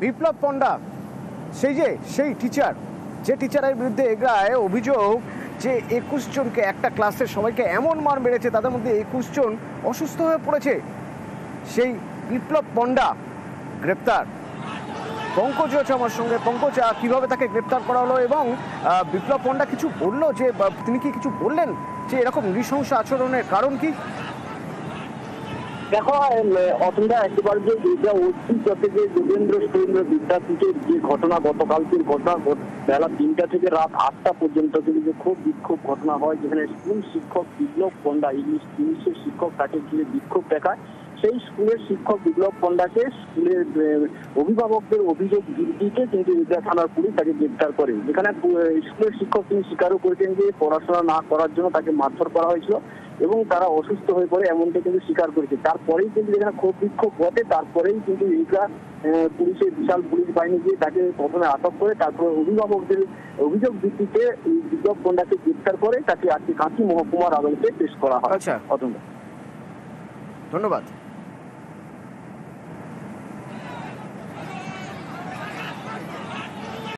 বিপ্লব পণ্ডা সেই টিচার, যে টিচারের বিরুদ্ধে এগরায় অভিযোগ যে 21 জনকে একটা ক্লাসের সবাইকে এমন মার মেরেছে, তাদের মধ্যে 21 জন অসুস্থ হয়ে পড়েছে। সেই বিপ্লব পণ্ডা গ্রেপ্তার। পঙ্কজ রয়েছে আমার সঙ্গে। পঙ্কজ, কিভাবে তাকে গ্রেপ্তার করা হলো এবং বিপ্লব পণ্ডা কিছু বললো, যে তিনি কি কিছু বললেন যে এরকম নৃশংস আচরণের কারণ কি? দেখো অতটা একেবারে যে যোগেন্দ্র সুরেন্দ্র বিদ্যাপীঠের যে ঘটনা, গতকালকের ঘটনা, বেলা 3টা থেকে রাত 8টা পর্যন্ত কিন্তু যে খুব বিক্ষোভ ঘটনা হয়, যেখানে স্কুল শিক্ষক বিপ্লব পণ্ডা, ইংলিশের শিক্ষক, তাকে ঘিরে বিক্ষোভ দেখায়। সেই স্কুলের শিক্ষক বিপ্লব পণ্ডাকে স্কুলের অভিভাবকদের অভিযোগ ভিত্তিতে কিন্তু এগরা থানার পুলিশ তাকে গ্রেপ্তার করে। যেখানে স্কুলের শিক্ষক তিনি স্বীকারও করেছেন যে পড়াশোনা না করার জন্য তাকে মারধর করা হয়েছিল এবং তারা অসুস্থ হয়ে পড়ে, এমনটা কিন্তু স্বীকার করেছে। তারপরেই কিন্তু যেখানে ক্ষোভ বিক্ষোভ ঘটে, তারপরেই কিন্তু এগরা পুলিশের বিশাল পুলিশ বাহিনী দিয়ে তাকে প্রথমে আটক করে, তারপরে অভিভাবকদের অভিযোগ ভিত্তিতে বিপ্লব পণ্ডাকে গ্রেপ্তার করে তাকে আজকে কাঁথি মহকুমার আদালতে পেশ করা হয়। আচ্ছা, ধন্যবাদ।